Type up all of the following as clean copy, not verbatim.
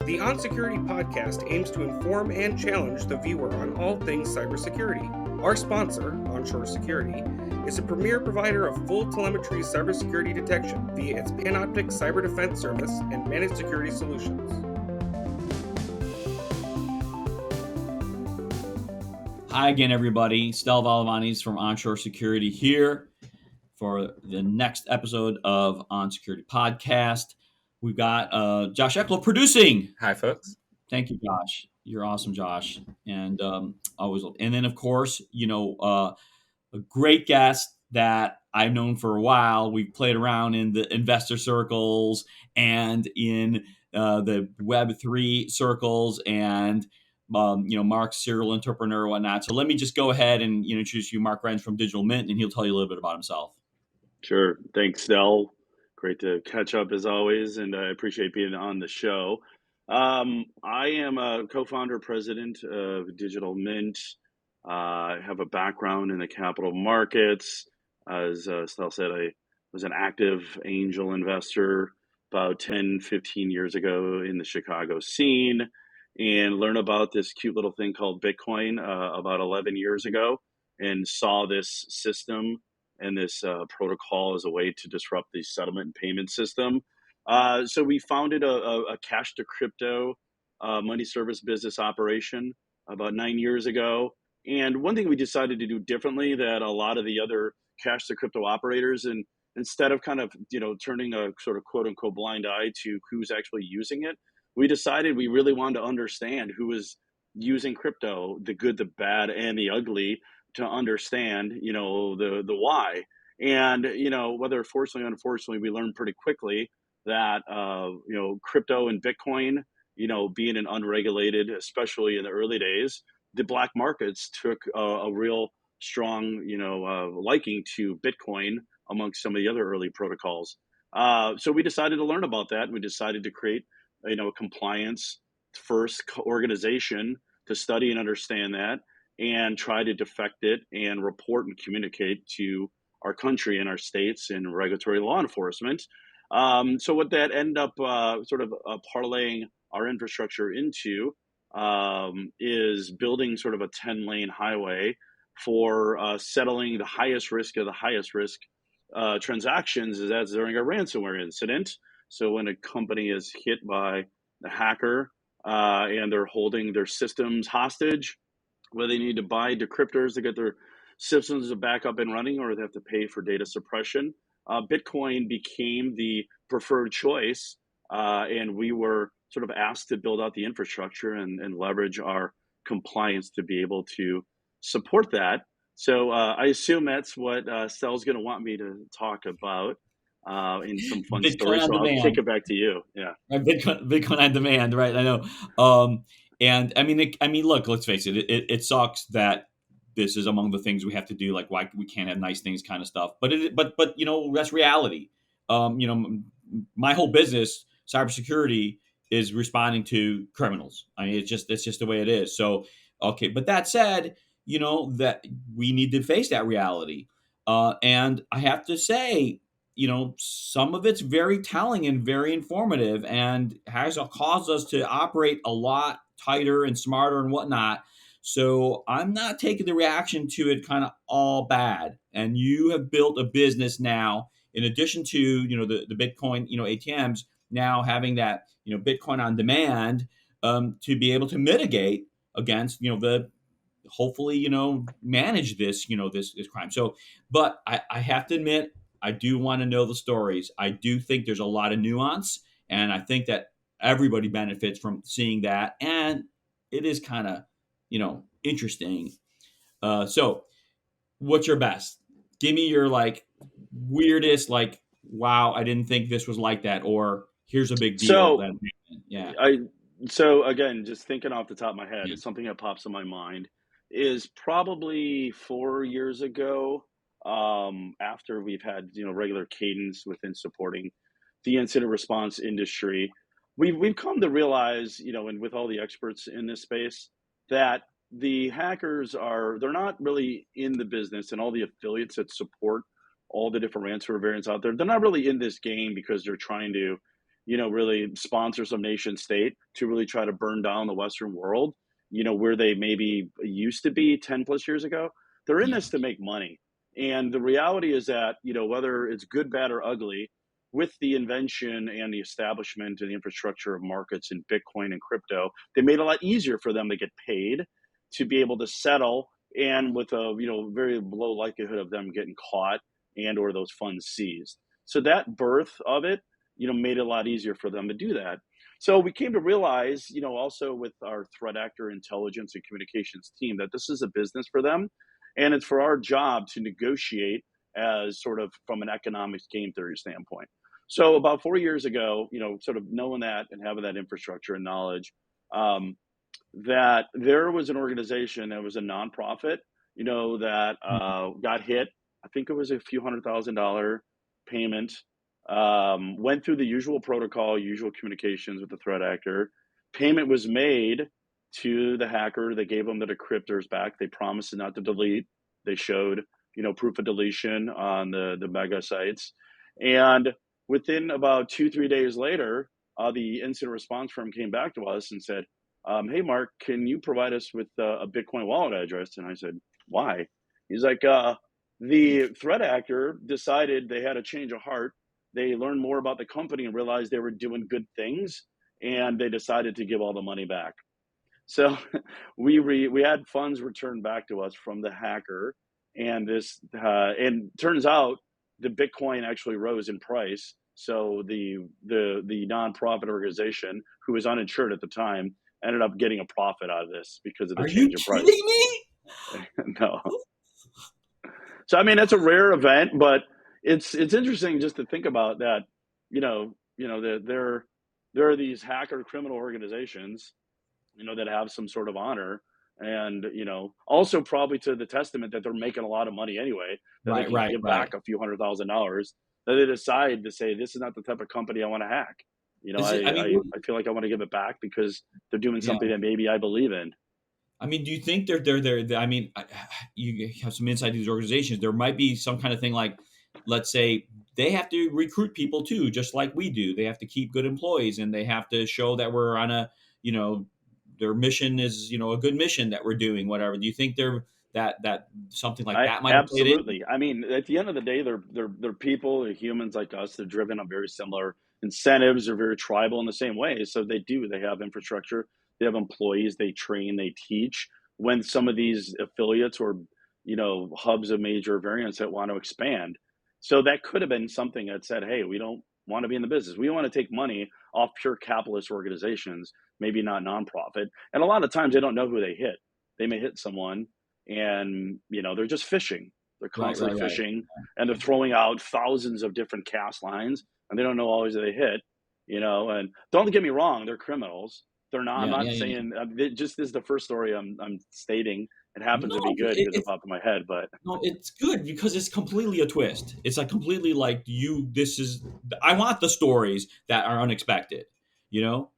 The onSecurity podcast aims to inform and challenge the viewer on all things cybersecurity. Our sponsor, Onshore Security, is a premier provider of full telemetry cybersecurity detection via its Panoptic Cyber Defense Service and managed security solutions. Hi again, everybody. Stel from Onshore Security here for the next episode of onSecurity podcast. We've got Josh Eckler producing. Hi, folks. Thank you, Josh. You're awesome, Josh. And always. And then, of course, a great guest that I've known for a while. We've played around in the investor circles and in the Web3 circles and Marc's serial entrepreneur and whatnot. So let me just go ahead and introduce you, Marc Grens from DigitalMint, and he'll tell you a little bit about himself. Sure. Thanks, Stel. Great to catch up as always, and I appreciate being on the show. I am a co-founder, president of DigitalMint. I have a background in the capital markets. As Stel said, I was an active angel investor about 10, 15 years ago in the Chicago scene, and learned about this cute little thing called Bitcoin about 11 years ago, and saw this system and this protocol as a way to disrupt the settlement and payment system. So we founded a cash to crypto money service business operation about 9 years ago. And one thing we decided to do differently that a lot of the other cash to crypto operators, and instead of kind of turning a sort of quote unquote blind eye to who's actually using it, we decided we really wanted to understand who was using crypto, the good, the bad, and the ugly, to understand, the why. And, whether fortunately or unfortunately, we learned pretty quickly that, crypto and Bitcoin, being an unregulated, especially in the early days, the black markets took a real strong, liking to Bitcoin amongst some of the other early protocols. So we decided to learn about that. We decided to create, a compliance first organization to study and understand that, and try to defect it and report and communicate to our country and our states and regulatory law enforcement. So what that ended up parlaying our infrastructure into is building sort of a 10-lane highway for settling the highest risk of the highest risk transactions, is that's during a ransomware incident. So when a company is hit by the hacker and they're holding their systems hostage, whether they need to buy decryptors to get their systems back up and running, or they have to pay for data suppression, Bitcoin became the preferred choice. And we were sort of asked to build out the infrastructure and leverage our compliance to be able to support that. So I assume that's what Stel's going to want me to talk about in some fun Bitcoin stories. So I'll kick it back to you. Yeah. Bitcoin on demand, right? I know. And I mean, look, let's face it. It sucks that this is among the things we have to do, like why we can't have nice things kind of stuff. But that's reality. My whole business, cybersecurity, is responding to criminals. I mean, it's just the way it is. So, okay. But that said, that we need to face that reality. And I have to say, some of it's very telling and very informative, and has caused us to operate a lot tighter and smarter and whatnot. So I'm not taking the reaction to it kind of all bad. And you have built a business now, in addition to the Bitcoin ATMs, now having that Bitcoin on demand to be able to mitigate against the hopefully manage this this crime. So, but I have to admit, I do want to know the stories. I do think there's a lot of nuance, and I think that everybody benefits from seeing that. And it is kind of, interesting. So what's your best? Give me your weirdest, wow, I didn't think this was like that, or here's a big deal. So again, just thinking off the top of my head, something that pops in my mind is probably 4 years ago, after we've had regular cadence within supporting the incident response industry, we've come to realize, and with all the experts in this space, that the hackers they're not really in the business, and all the affiliates that support all the different ransomware variants out there, they're not really in this game because they're trying to really sponsor some nation state to really try to burn down the Western world, where they maybe used to be 10 plus years ago. They're in Yeah. this to make money. And the reality is that, whether it's good, bad, or ugly, with the invention and the establishment and the infrastructure of markets in Bitcoin and crypto, they made it a lot easier for them to get paid, to be able to settle, and with a very low likelihood of them getting caught and or those funds seized. So that birth of it, made it a lot easier for them to do that. So we came to realize, also with our threat actor intelligence and communications team, that this is a business for them, and it's for our job to negotiate as sort of from an economics game theory standpoint. So about 4 years ago, sort of knowing that and having that infrastructure and knowledge, that there was an organization that was a nonprofit, that got hit. I think it was a few $100,000 payment. Went through the usual protocol, usual communications with the threat actor. Payment was made to the hacker. They gave them the decryptors back. They promised not to delete. They showed, proof of deletion on the mega sites. And within about 2-3 days later, the incident response firm came back to us and said, hey, Mark, can you provide us with a Bitcoin wallet address? And I said, why? He's like, the threat actor decided they had a change of heart. They learned more about the company and realized they were doing good things, and they decided to give all the money back. So we had funds returned back to us from the hacker, and and turns out the Bitcoin actually rose in price. So the nonprofit organization, who was uninsured at the time, ended up getting a profit out of this because of the Are you change of price. kidding me? No. So I mean, that's a rare event, but it's interesting just to think about that. There are these hacker criminal organizations, that have some sort of honor, and also probably to the testament that they're making a lot of money anyway, that they Right, can right, give right. back a few $100,000. That they decide to say, this is not the type of company I want to hack. Is it? I mean, I feel like I want to give it back because they're doing yeah. something that maybe I believe in. I mean, do you think I mean, you have some insight to these organizations. There might be some kind of thing like, let's say, they have to recruit people too, just like we do. They have to keep good employees, and they have to show that we're on a, their mission is, a good mission that we're doing, whatever. Do you think that something like I that might have played in? absolutely. I mean, at the end of the day, they're people, they're humans like us. They're driven on very similar incentives. They're very tribal in the same way. So they have infrastructure, they have employees, they train, they teach. When some of these affiliates or hubs of major variants that want to expand, so that could have been something that said, hey, we don't want to be in the business. We want to take money off pure capitalist organizations, maybe not nonprofit. And a lot of times they don't know who they hit. They may hit someone, and they're just fishing. They're Right, right, constantly right. fishing, and they're throwing out thousands of different cast lines, and they don't know always that they hit. And don't get me wrong, they're criminals. They're not. I'm Yeah, not yeah, yeah. saying just this is the first story I'm stating. It happens No, to be good because it it's popped in my head, but no, it's good because it's completely a twist. It's like completely like This is. I want the stories that are unexpected. You know.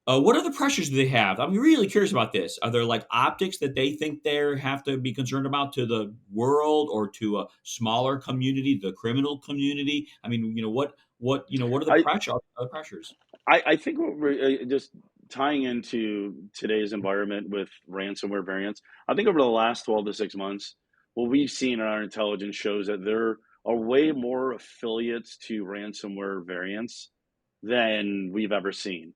What other pressures do they have? I'm really curious about this. Are there like optics that they think they have to be concerned about to the world or to a smaller community, the criminal community? I mean, what are the I pressures? I think what we're just tying into today's environment with ransomware variants. I think over the last 12 to 6 months, what we've seen in our intelligence shows that there are way more affiliates to ransomware variants than we've ever seen.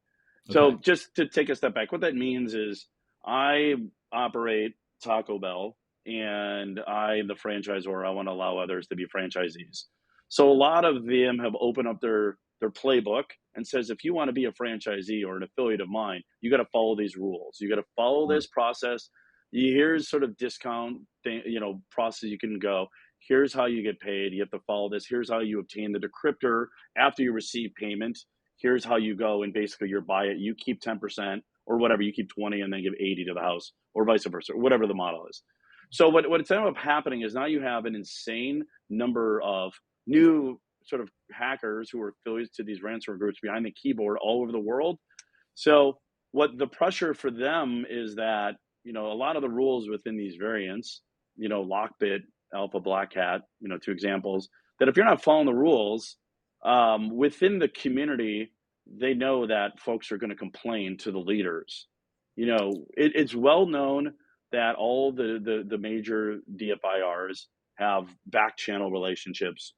So Okay. just to take a step back, what that means is I operate Taco Bell, and I'm the franchisor. I want to allow others to be franchisees. So a lot of them have opened up their playbook and says, if you want to be a franchisee or an affiliate of mine, you got to follow these rules. You got to follow this process. Here's sort of discount thing, process you can go. Here's how you get paid. You have to follow this. Here's how you obtain the decryptor after you receive payment. Here's how you go and basically you buy it. You keep 10% or whatever. You keep 20 and then give 80 to the house, or vice versa, or whatever the model is. So what's ended up happening is now you have an insane number of new sort of hackers who are affiliates to these ransomware groups behind the keyboard all over the world. So what the pressure for them is that, a lot of the rules within these variants, Lockbit, Alpha, Black Hat, two examples, that if you're not following the rules within the community, they know that folks are going to complain to the leaders. It's well known that all the major DFIRs have back channel relationships.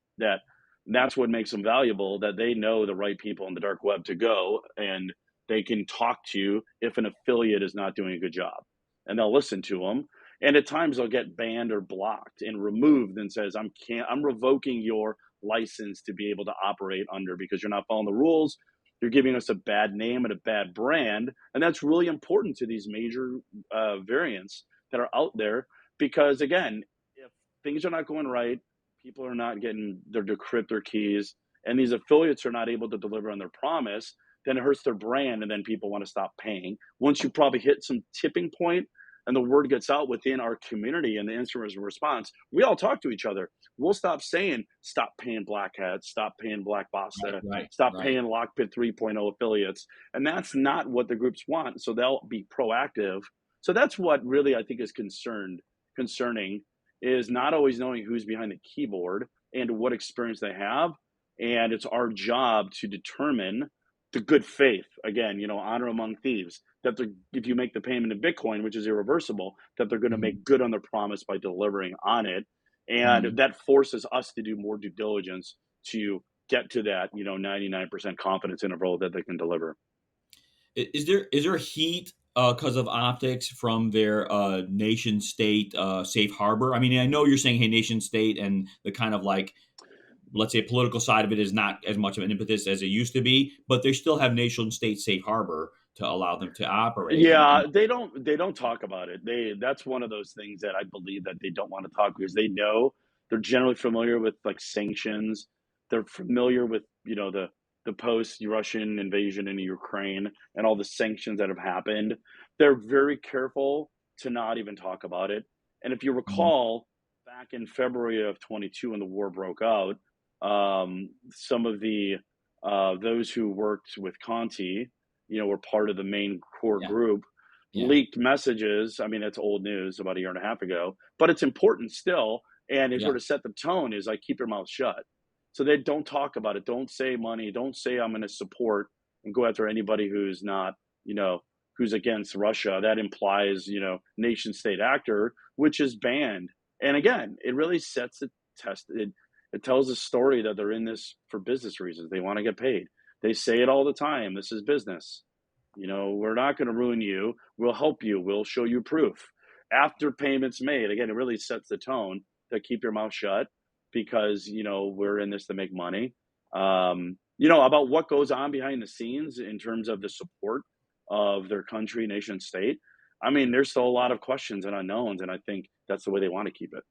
That's what makes them valuable. That they know the right people on the dark web to go, and they can talk to if an affiliate is not doing a good job, and they'll listen to them. And at times they'll get banned or blocked and removed, and says, I'm revoking your license to be able to operate under, because you're not following the rules. You're giving us a bad name and a bad brand. And that's really important to these major variants that are out there, because again, if things are not going right, people are not getting their decrypt their keys, and these affiliates are not able to deliver on their promise, then it hurts their brand, and then people want to stop paying. Once you probably hit some tipping point and the word gets out within our community and the incident response, we all talk to each other. We'll stop saying, stop paying black hats, stop paying black boss, stop paying Lockbit 3.0 affiliates. And that's not what the groups want. So they'll be proactive. So that's what really I think is concerning, is not always knowing who's behind the keyboard and what experience they have. And it's our job to determine the good faith, again, honor among thieves, that if you make the payment in Bitcoin, which is irreversible, that they're going to make good on their promise by delivering on it. And that forces us to do more due diligence to get to that, 99% confidence interval that they can deliver. Is there heat because of optics from their nation state safe harbor? I mean, I know you're saying, hey, nation state, and the kind of like, let's say, political side of it is not as much of an impetus as it used to be, but they still have nation state safe harbor to allow them to operate. Yeah, they don't talk about it. That's one of those things that I believe that they don't want to talk, because they know they're generally familiar with like sanctions. They're familiar with the post-Russian invasion in Ukraine and all the sanctions that have happened. They're very careful to not even talk about it. And if you recall, back in February of 22, when the war broke out, some of the those who worked with Conti, were part of the main core group, leaked messages. I mean, that's old news, about a year and a half ago, but it's important still. And it sort of set the tone, is like, keep your mouth shut. So they don't talk about it. Don't say money. Don't say I'm going to support and go after anybody who's not, who's against Russia. That implies, nation state actor, which is banned. And again, it really sets a test. It tells a story that they're in this for business reasons. They want to get paid. They say it all the time. This is business. We're not going to ruin you. We'll help you. We'll show you proof. After payments made, again, it really sets the tone that keep your mouth shut, because, we're in this to make money. About what goes on behind the scenes in terms of the support of their country, nation state. I mean, there's still a lot of questions and unknowns, and I think that's the way they want to keep it.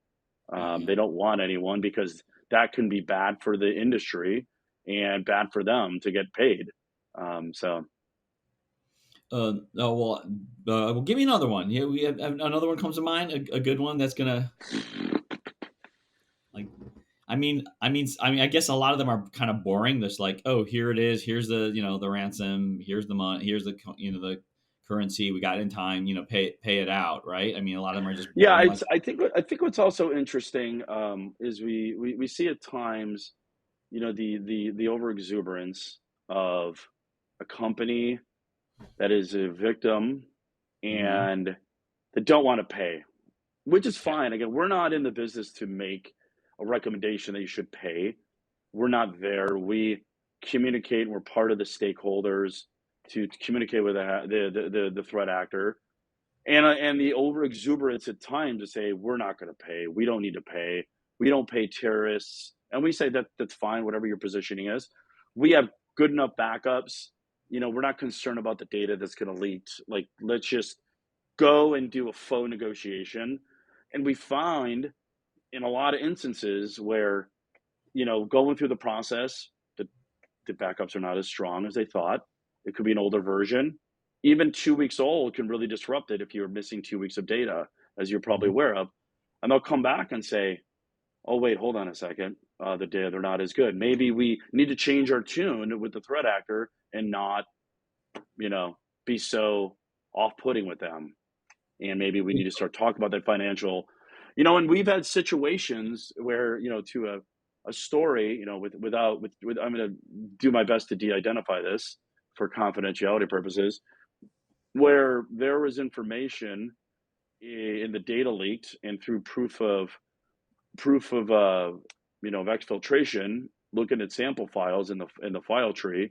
They don't want anyone, because that can be bad for the industry and bad for them to get paid. Well, give me another one. Yeah, we have another one comes to mind. A good one that's gonna, like, I guess a lot of them are kind of boring. There's like, oh, here it is. Here's the the ransom. Here's the money. Here's the the currency. We got it in time. Pay it out. Right. I mean, a lot of them are just boring. Yeah, I think what's also interesting is we see at times, the over exuberance of a company that is a victim and that don't want to pay, which is fine. Again, we're not in the business to make a recommendation that you should pay. We're not there. We communicate. We're part of the stakeholders to communicate with the threat actor, and the over exuberance at times to say, we're not going to pay. We don't need to pay. We don't pay terrorists. And we say that's fine, whatever your positioning is. We have good enough backups. We're not concerned about the data that's going to leak. Like, let's just go and do a faux negotiation. And we find in a lot of instances where, going through the process, the backups are not as strong as they thought. It could be an older version. Even 2 weeks old can really disrupt it if you're missing 2 weeks of data, as you're probably aware of. And they'll come back and say, oh, wait, hold on a second. The data, they're not as good. Maybe we need to change our tune with the threat actor and not, be so off-putting with them. And maybe we need to start talking about that financial, and we've had situations where, to a story, I'm going to do my best to de-identify this. for confidentiality purposes, where there was information in the data leaked and through proof of exfiltration, looking at sample files in the file tree,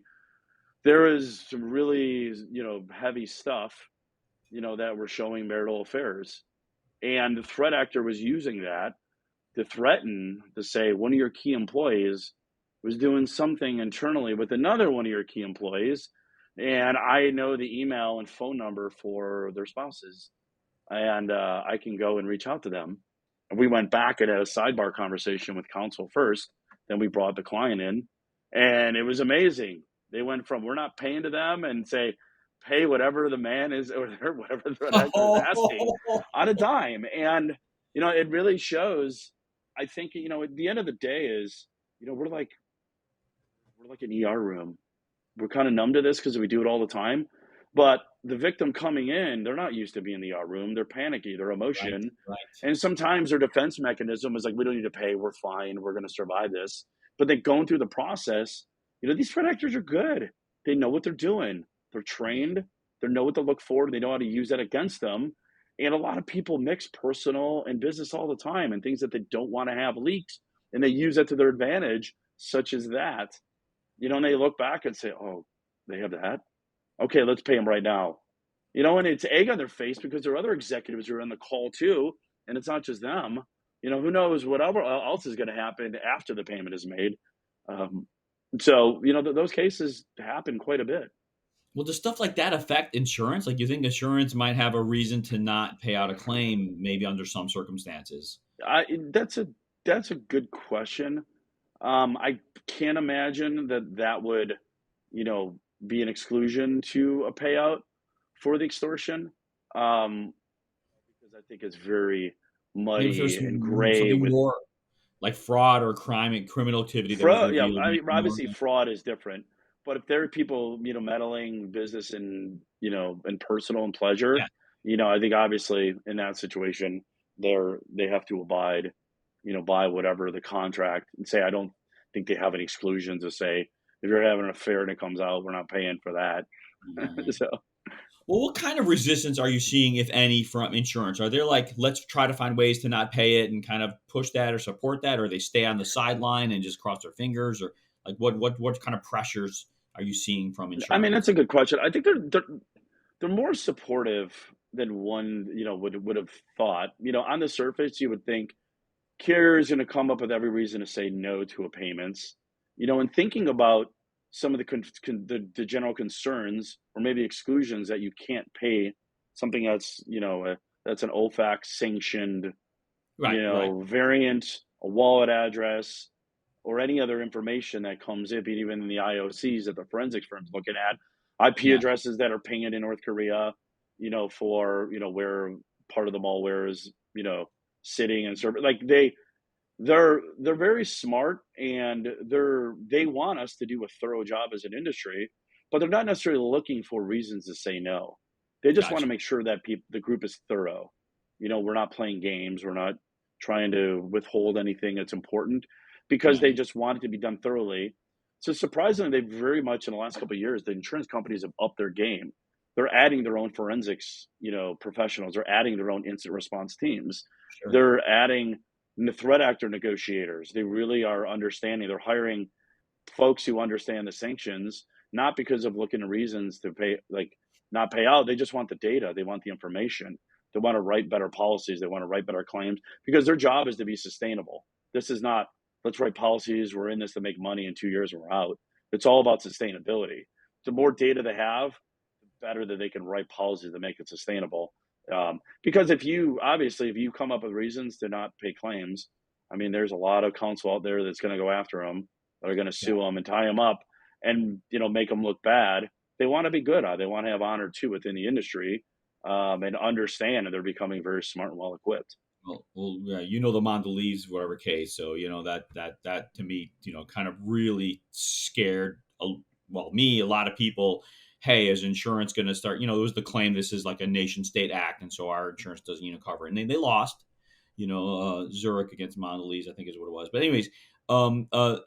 there is some really heavy stuff that were showing marital affairs, and the threat actor was using that to threaten to say one of your key employees was doing something internally with another one of your key employees, and I know the email and phone number for their spouses, and I can go and reach out to them. And we went back and had a sidebar conversation with counsel first. Then we brought the client in, and it was amazing. They went from we're not paying to them and say pay whatever the man is or whatever the threat actor is asking on a dime. And it really shows. I think at the end of the day is we're like an ER room. We're kind of numb to this because we do it all the time. But the victim coming in, they're not used to being in the ER room. They're panicky, they're Right, emotion. right. And sometimes their defense mechanism is like, we don't need to pay. We're fine. We're going to survive this. But then going through the process, these threat actors are good. They know what they're doing. They're trained. They know what to look for. They know how to use that against them. And a lot of people mix personal and business all the time and things that they don't want to have leaked. And they use that to their advantage, such as that. And they look back and say, oh, they have that? Okay, let's pay them right now. And it's egg on their face because there are other executives who are on the call too, and it's not just them. Who knows whatever else is going to happen after the payment is made. So those cases happen quite a bit. Well, does stuff like that affect insurance? Like, you think insurance might have a reason to not pay out a claim, maybe under some circumstances? That's a good question. I can't imagine that would, be an exclusion to a payout for the extortion, because I think it's very Maybe if there's muddy and gray something with more like fraud or crime and criminal activity that was fraud. Yeah, revealed, I maybe mean, more. obviously fraud is different, but if there are people, meddling business and and personal and pleasure, Yeah, I think obviously in that situation, they have to abide, by whatever the contract and say. I don't think they have any exclusions to say if you're having an affair and it comes out, we're not paying for that. yeah. So. Well, what kind of resistance are you seeing, if any, from insurance? Are they like, let's try to find ways to not pay it and kind of push that or support that, or they stay on the sideline and just cross their fingers, or like what kind of pressures are you seeing from I mean, that's insurance? a good question. I think they're more supportive than one, would have thought. On the surface, you would think carrier is going to come up with every reason to say no to a payments. And thinking about some of the general concerns or maybe exclusions that you can't pay something that's that's an OFAC sanctioned Right, right. variant, a wallet address, or any other information that comes in, even in the IOCs that the forensics firm's looking at, IP Yeah, addresses that are pinging in North Korea, for where part of the malware is, sitting and server. Like they're very smart, and they want us to do a thorough job as an industry, but they're not necessarily looking for reasons to say no. They just want to gotcha. make sure that the group is thorough. We're not playing games. We're not trying to withhold anything that's important, because Yeah, they just want it to be done thoroughly. So surprisingly, they very much in the last couple of years, the insurance companies have upped their game. They're adding their own forensics, professionals. They're adding their own instant response teams. sure. They're adding the threat actor negotiators. They really are understanding. They're hiring folks who understand the sanctions, not because of looking at reasons to pay, like not pay out. They just want the data. They want the information. They want to write better policies. They want to write better claims, because their job is to be sustainable. This is not, let's write policies. We're in this to make money in 2 years and we're out. It's all about sustainability. The more data they have, the better that they can write policies to make it sustainable. Because if you come up with reasons to not pay claims, I mean, there's a lot of counsel out there that's going to go after them, that are going to Yeah. sue them and tie them up, and make them look bad. They want to be good. They want to have honor too within the industry, and understand that they're becoming very smart and well equipped. Well, yeah, the Mondelez, whatever case. So that to me, kind of really scared. Me, a lot of people. Hey, is insurance going to start? It was the claim this is like a nation state act, and so our insurance doesn't cover it. And they lost. Zurich against Mondelez, I think is what it was. But anyways,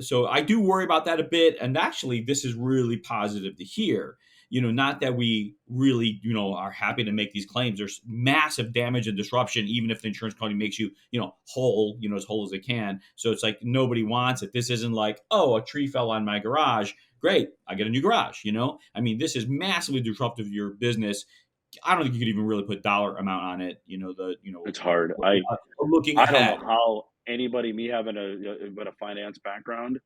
So I do worry about that a bit. And actually, this is really positive to hear. Not that we really, are happy to make these claims. There's massive damage and disruption, even if the insurance company makes you, whole, as whole as they can. So it's like nobody wants it. This isn't like, oh, a tree fell on my garage. Great, I get a new garage. I mean, this is massively disruptive to your business. I don't think you could even really put dollar amount on it. It's hard. Looking I don't ahead. know how anybody, me having a finance background,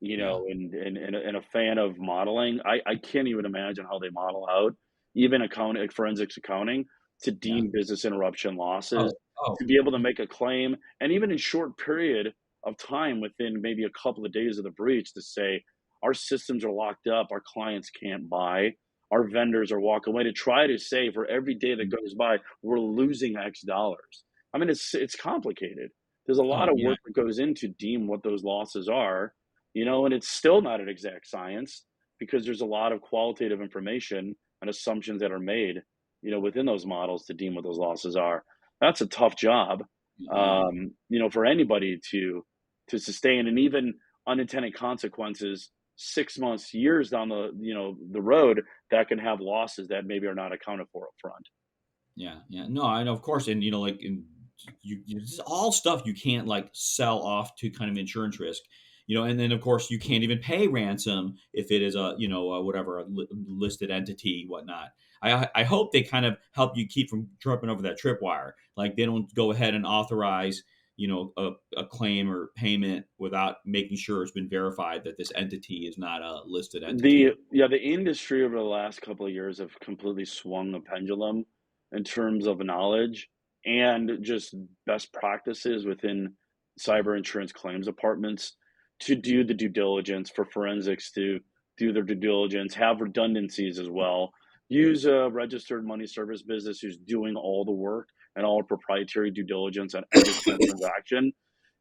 Yeah. and a fan of modeling, I can't even imagine how they model out even accounting, like forensics accounting, to Yeah. deem business interruption losses, Oh. Oh. to be able to make a claim, and even in short period of time within maybe a couple of days of the breach to say our systems are locked up, our clients can't buy, our vendors are walking away, to try to say for every day that goes by we're losing X dollars. I mean, it's complicated. There's a lot Oh. of Yeah. work that goes into deem what those losses are, and it's still not an exact science because there's a lot of qualitative information and assumptions that are made, within those models to deem what those losses are. That's a tough job, Yeah. for anybody to sustain, and even unintended consequences 6 months, years down the road that can have losses that maybe are not accounted for up front. Yeah, yeah. No, I know, of course, and like, this is all stuff you can't like sell off to kind of insurance risk, and then of course you can't even pay ransom if it is a whatever listed entity, whatnot. I hope they kind of help you keep from tripping over that tripwire. Like they don't go ahead and authorize a claim or payment without making sure it's been verified that this entity is not a listed entity. The industry over the last couple of years have completely swung the pendulum in terms of knowledge and just best practices within cyber insurance claims departments to do the due diligence, for forensics to do their due diligence, have redundancies as well. Use a registered money service business who's doing all the work and all proprietary due diligence on every transaction.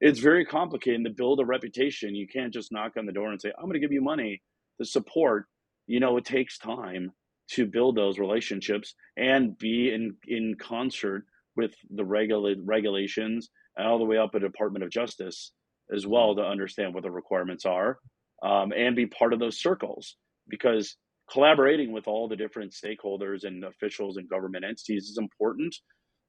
It's very complicated, and to build a reputation, you can't just knock on the door and say, I'm going to give you money to support. It takes time to build those relationships and be in concert with the regulations and all the way up at Department of Justice as Mhm. well, to understand what the requirements are, and be part of those circles, because collaborating with all the different stakeholders and officials and government entities is important,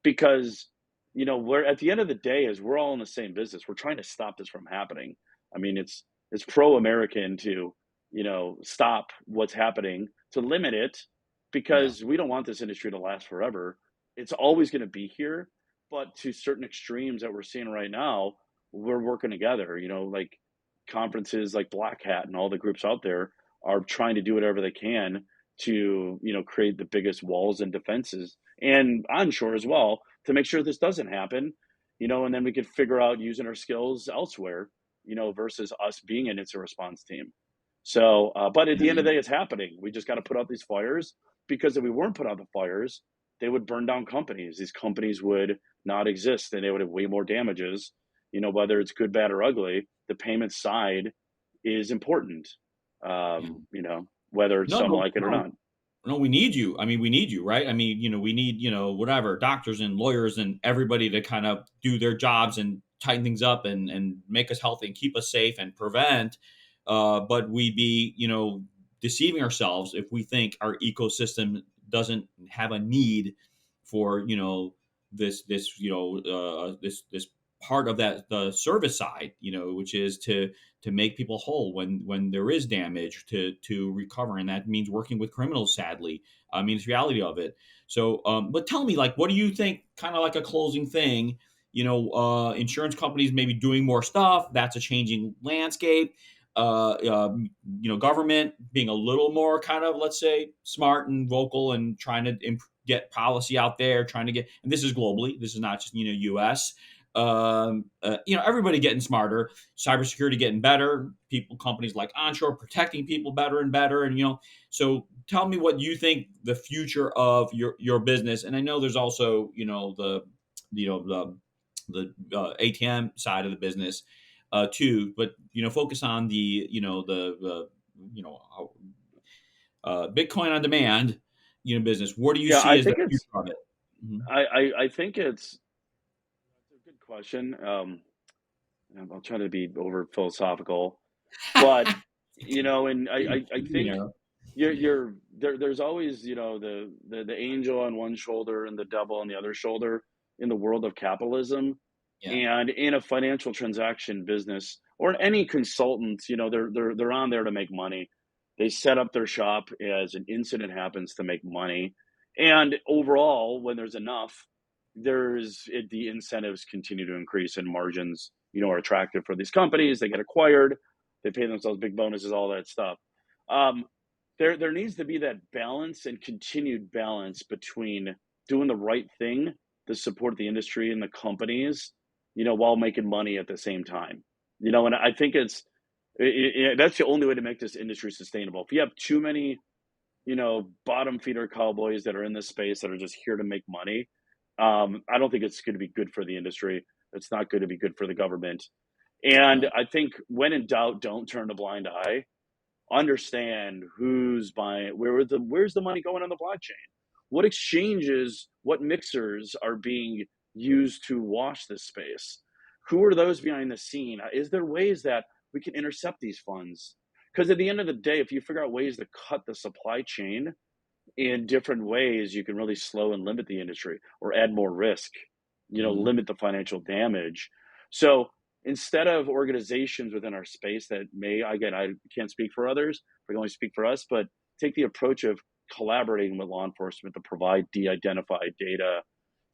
because we're at the end of the day, is we're all in the same business. We're trying to stop this from happening. I mean, it's pro-American to stop what's happening, to limit it, Yeah. because we don't want this industry to last forever. It's always going to be here, but to certain extremes that we're seeing right now, we're working together. Like conferences like Black Hat and all the groups out there are trying to do whatever they can to create the biggest walls and defenses, and onshore as well, to make sure this doesn't happen. And then we could figure out using our skills elsewhere, versus us being an instant response team. So, but at the end of the day, it's happening. We just got to put out these fires, because if we weren't put out the fires, they would burn down companies. These companies would not exist, and they would have way more damages. Whether it's good, bad, or ugly, the payment side is important. Yeah. Whether No, some no, like it or no. not. No, we need you. I mean, we need you, right? I mean, we need, whatever, doctors and lawyers and everybody to kind of do their jobs and tighten things up and make us healthy and keep us safe and prevent. But we'd be, deceiving ourselves if we think our ecosystem doesn't have a need for, this part of that, the service side, which is to make people whole when there is damage, to recover, and that means working with criminals. Sadly, I mean, it's the reality of it. So, but tell me, like, what do you think? Kind of like a closing thing. Insurance companies maybe doing more stuff. That's a changing landscape. Government being a little more kind of, let's say, smart and vocal and trying to get policy out there, trying to get, and this is globally. This is not just U.S. Everybody getting smarter, cybersecurity getting better, companies like onshore protecting people better and better, and so tell me what you think the future of your business. And I know there's also the ATM side of the business too, but focus on the you know Bitcoin on demand business. What do you Yeah, see I as the think it's. future of it? Mhm. I think it's. That's a good question. I'll try to be over philosophical, but and I think you're there. There's always the angel on one shoulder and the devil on the other shoulder in the world of capitalism, Yeah. and in a financial transaction business or any consultant. They're on there to make money. They set up their shop as an incident happens to make money, and overall, when there's enough, the incentives continue to increase and margins are attractive for these companies. They get acquired, they pay themselves big bonuses, all that stuff. um, there needs to be that balance and continued balance between doing the right thing to support the industry and the companies, while making money at the same time. And I think that's the only way to make this industry sustainable. If you have too many, bottom feeder cowboys that are in this space that are just here to make money, I don't think it's going to be good for the industry. It's not going to be good for the government. And Right. I think when in doubt, don't turn a blind eye. Understand who's buying, where's the money going on the blockchain? What exchanges, what mixers are being used to wash this space? Who are those behind the scene? Is there ways that we can intercept these funds? Because at the end of the day, if you figure out ways to cut the supply chain in different ways, you can really slow and limit the industry or add more risk, Mhm. limit the financial damage. So instead of organizations within our space that again, I can't speak for others, I can only speak for us, but take the approach of collaborating with law enforcement to provide de-identified data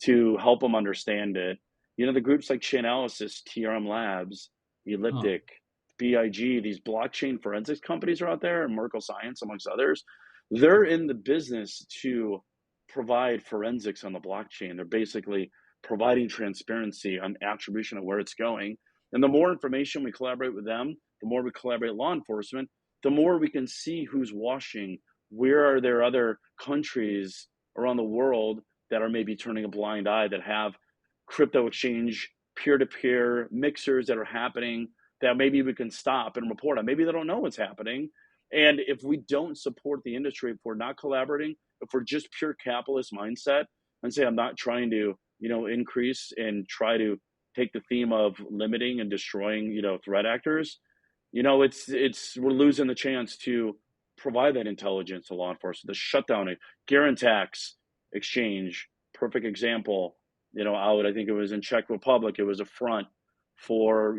to help them understand it. The groups like Chainalysis, TRM Labs, Huh. Elliptic, BIG, these blockchain forensics companies are out there, and Merkle Science, amongst others. They're in the business to provide forensics on the blockchain. They're basically providing transparency on attribution of where it's going. And the more information we collaborate with them, the more we collaborate with law enforcement, the more we can see who's washing. Where are there other countries around the world that are maybe turning a blind eye, that have crypto exchange, peer-to-peer mixers that are happening, that maybe we can stop and report on? Maybe they don't know what's happening. And if we don't support the industry, if we're not collaborating, if we're just pure capitalist mindset and say, I'm not trying to, increase and try to take the theme of limiting and destroying, threat actors, it's we're losing the chance to provide that intelligence to law enforcement. The shutdown, Garantax exchange, perfect example. Out, I think it was in Czech Republic. It was a front for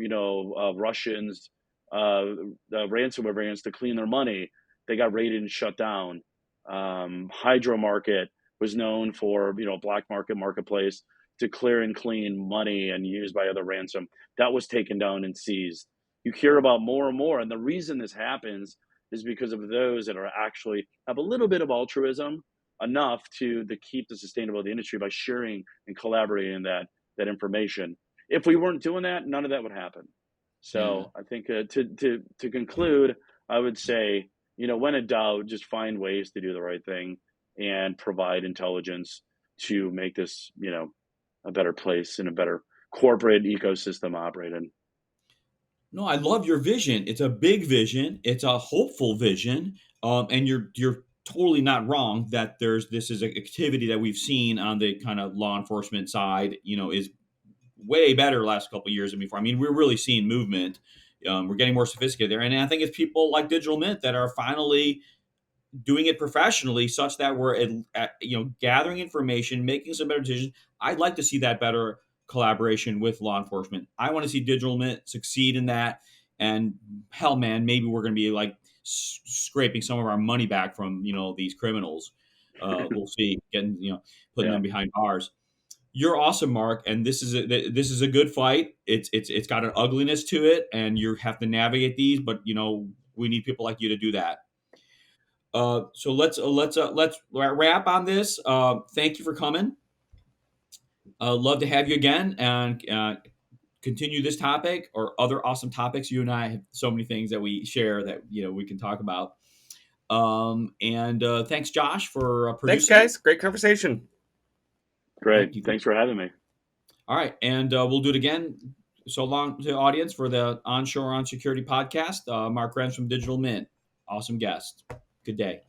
Russians, ransomware variants to clean their money. They got raided and shut down. Hydro Market was known for black marketplace to clear and clean money and used by other ransom. That was taken down and seized. You hear about more and more, and the reason this happens is because of those that are actually have a little bit of altruism, enough to keep the sustainability of the industry by sharing and collaborating that information. If we weren't doing that, none of that would happen. Yeah. So I think to conclude, I would say, when in doubt, just find ways to do the right thing and provide intelligence to make this, a better place and a better corporate ecosystem operate in. No, I love your vision. It's a big vision. It's a hopeful vision. And you're totally not wrong that this is an activity that we've seen on the kind of law enforcement side, is way better last couple of years than before. I mean, we're really seeing movement. We're getting more sophisticated there. And I think it's people like Digital Mint that are finally doing it professionally, such that we're gathering information, making some better decisions. I'd like to see that better collaboration with law enforcement. I want to see Digital Mint succeed in that. And hell, man, maybe we're going to be like scraping some of our money back from these criminals. We'll see, getting putting Yeah. them behind bars. You're awesome, Mark, and this is a good fight. It's got an ugliness to it, and you have to navigate these. But we need people like you to do that. So let's wrap on this. Thank you for coming. Love to have you again and continue this topic or other awesome topics. You and I have so many things that we share that we can talk about. And thanks, Josh, for Thanks, producing. guys. Great conversation. Great. Thank you. Thanks for having me. All right, and we'll do it again. So long to the audience for the Onshore on Security podcast. Marc Grens from Digital Mint. Awesome guest. Good day.